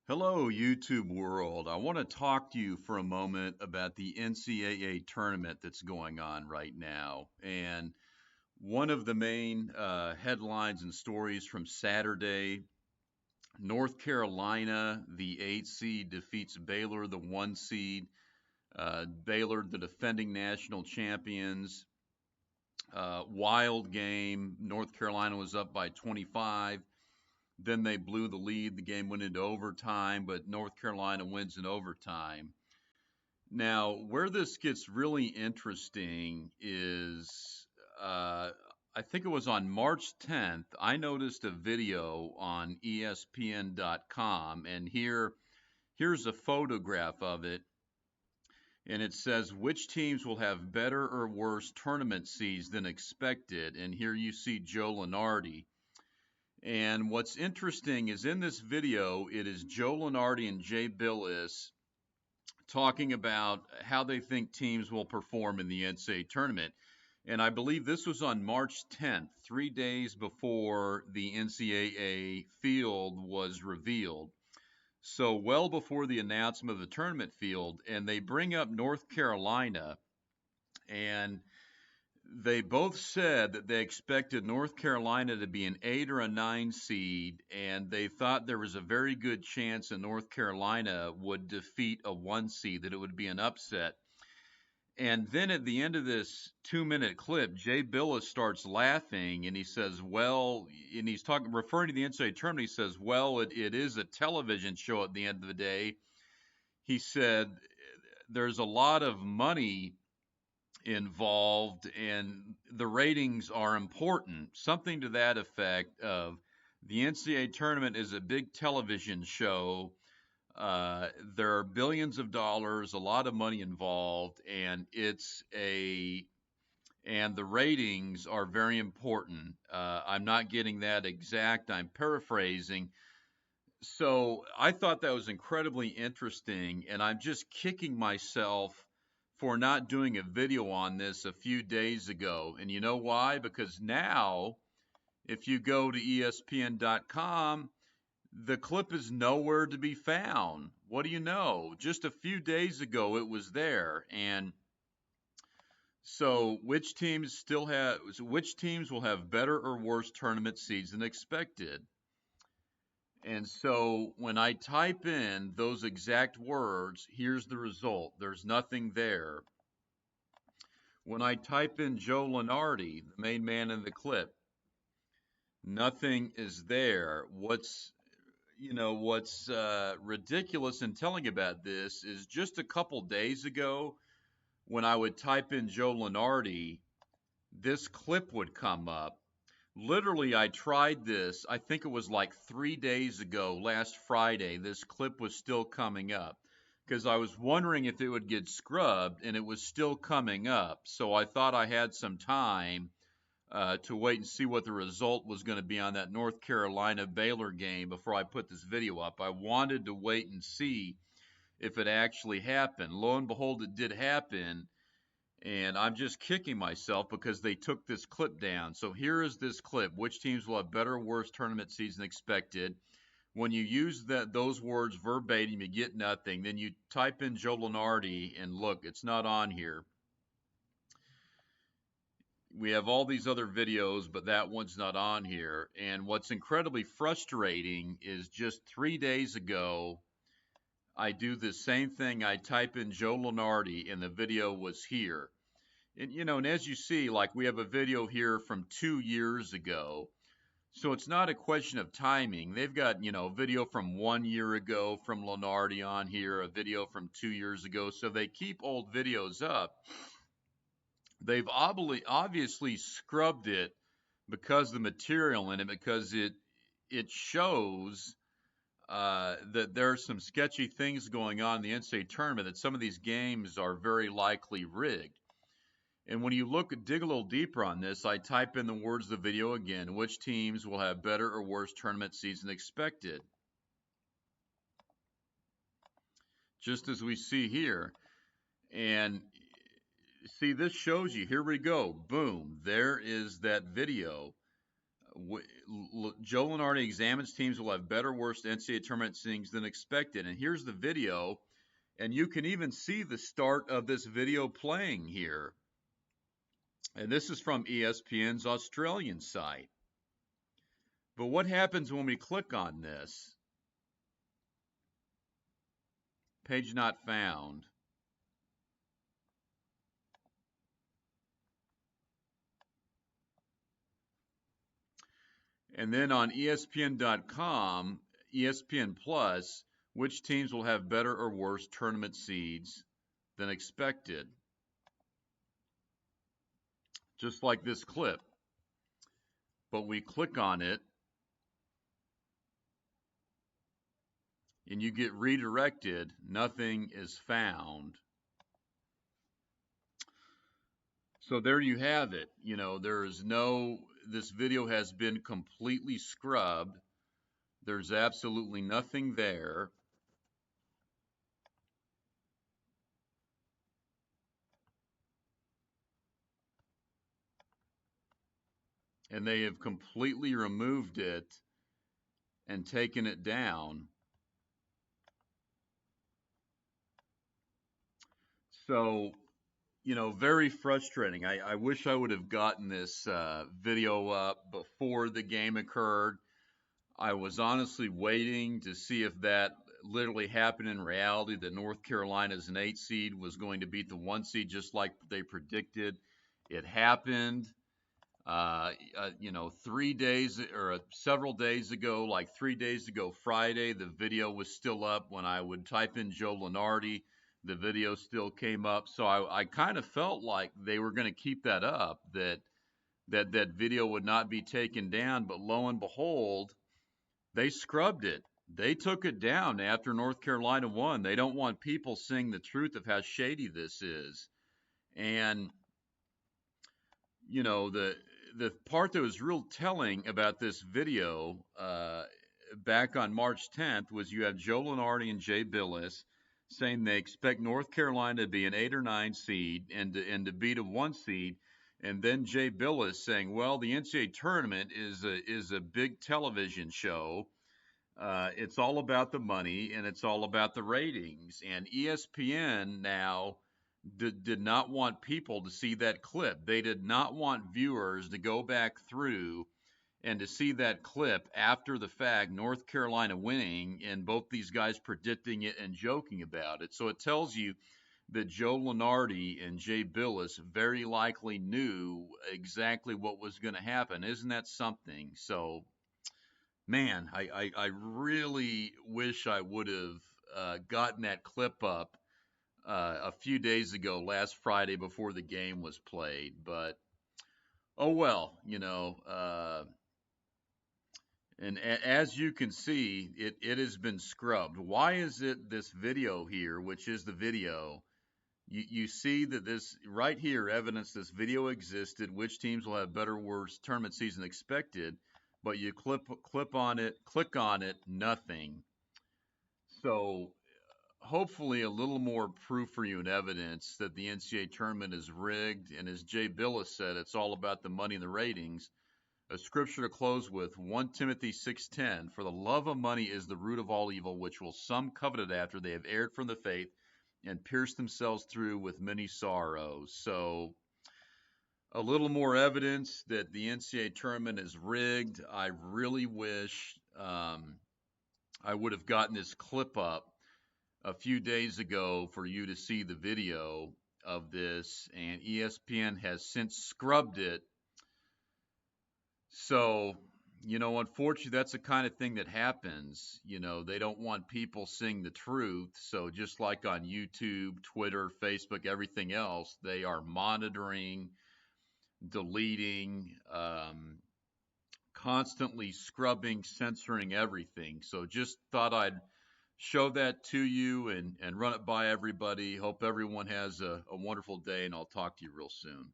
Hello, YouTube world. I want to talk to you for a moment about the NCAA tournament that's going on right now. And one of the main headlines and stories from Saturday, North Carolina, the 8 seed, defeats Baylor, the 1 seed. Baylor, the defending national champions. Wild game. North Carolina was up by 25. Then they blew the lead. The game went into overtime, but North Carolina wins in overtime. Now, where this gets really interesting is I think it was on March 10th, I noticed a video on ESPN.com, and here's a photograph of it. And it says which teams will have better or worse tournament seeds than expected. And here you see Joe Lunardi. And what's interesting is in this video, it is Joe Lunardi and Jay Billis talking about how they think teams will perform in the NCAA tournament. And I believe this was on March 10th, 3 days before the NCAA field was revealed. So, well before the announcement of the tournament field, and they bring up North Carolina, and they both said that they expected North Carolina to be an 8 or a 9 seed, and they thought there was a very good chance that North Carolina would defeat a 1 seed, that it would be an upset. And then at the end of this 2-minute clip, Jay Billis starts laughing and he says, well, and he's talking, referring to the NCAA tournament, he says, well, it is a television show at the end of the day. He said, there's a lot of money involved and the ratings are important. Something to that effect of the NCAA tournament is a big television show. There are billions of dollars, a lot of money involved, and and the ratings are very important. I'm not getting that exact. I'm paraphrasing. So I thought that was incredibly interesting, and I'm just kicking myself for not doing a video on this a few days ago. And you know why? Because now, if you go to ESPN.com, the clip is nowhere to be found. What do you know? Just a few days ago, it was there. And so, which teams will have better or worse tournament seeds than expected? And so when I type in those exact words, here's the result. There's nothing there. When I type in Joe Lunardi, the main man in the clip, nothing is there. What's ridiculous in telling about this is just a couple days ago, when I would type in Joe Lunardi, this clip would come up. Literally, I tried this, I think it was like 3 days ago, last Friday, this clip was still coming up because I was wondering if it would get scrubbed and it was still coming up. So I thought I had some time to wait and see what the result was going to be on that North Carolina Baylor game before I put this video up. I wanted to wait and see if it actually happened. Lo and behold, it did happen. And I'm just kicking myself because they took this clip down. So here is this clip. Which teams will have better or worse tournament season than expected? When you use those words verbatim, you get nothing. Then you type in Joe Lunardi and look, it's not on here. We have all these other videos, but that one's not on here. And what's incredibly frustrating is just 3 days ago, I do the same thing. I type in Joe Lunardi and the video was here. And as you see, like we have a video here from 2 years ago. So it's not a question of timing. They've got, video from 1 year ago from Lunardi on here, a video from 2 years ago. So they keep old videos up. They've obviously scrubbed it because the material in it, because it shows that there are some sketchy things going on in the NCAA tournament, that some of these games are very likely rigged. And when you dig a little deeper on this, I type in the words of the video again, which teams will have better or worse tournament season expected? Just as we see here. And see, this shows you, here we go, boom, there is that video. Joe Lunardi examines teams will have better, worse NCAA tournament seedings than expected. And here's the video, and you can even see the start of this video playing here. And this is from ESPN's Australian site. But what happens when we click on this? Page not found. And then on ESPN.com, ESPN Plus, which teams will have better or worse tournament seeds than expected? Just like this clip. But we click on it, and you get redirected. Nothing is found. So there you have it. You know, this video has been completely scrubbed. There's absolutely nothing there. And they have completely removed it and taken it down. So, you know, very frustrating. I wish I would have gotten this video up before the game occurred. I was honestly waiting to see if that literally happened in reality, that North Carolina's an 8 seed was going to beat the 1 seed just like they predicted. It happened. You know, 3 days or several days ago, like 3 days ago Friday, the video was still up. When I would type in Joe Lunardi, the video still came up. So I kind of felt like they were going to keep that up, that video would not be taken down. But lo and behold, they scrubbed it. They took it down after North Carolina won. They don't want people seeing the truth of how shady this is. And you know, the part that was real telling about this video back on March 10th was you have Joe Lunardi and Jay Billis saying they expect North Carolina to be an 8 or 9 seed and to beat a 1 seed, and then Jay Billis saying, well, the NCAA tournament is a big television show. It's all about the money and it's all about the ratings. And ESPN now did not want people to see that clip. They did not want viewers to go back through and to see that clip after the fact, North Carolina winning, and both these guys predicting it and joking about it. So it tells you that Joe Lunardi and Jay Billis very likely knew exactly what was going to happen. Isn't that something? So, man, I really wish I would have gotten that clip up a few days ago, last Friday before the game was played. But oh well, you know. And as you can see, it has been scrubbed. Why is it this video here, which is the video? You see that this right here, evidence this video existed, which teams will have better, worse tournament season expected, but you click on it, nothing. So hopefully a little more proof for you and evidence that the NCAA tournament is rigged. And as Jay Billis said, it's all about the money and the ratings. A scripture to close with, 1 Timothy 6:10, for the love of money is the root of all evil, which will some coveted after they have erred from the faith and pierced themselves through with many sorrows. So a little more evidence that the NCAA tournament is rigged. I really wish I would have gotten this clip up a few days ago for you to see the video of this, and ESPN has since scrubbed it. So, you know, unfortunately, that's the kind of thing that happens. You know, they don't want people seeing the truth. So, just like on YouTube, Twitter, Facebook, everything else, they are monitoring, deleting, constantly scrubbing, censoring everything. So, just thought I'd show that to you and run it by everybody. Hope everyone has a wonderful day, and I'll talk to you real soon.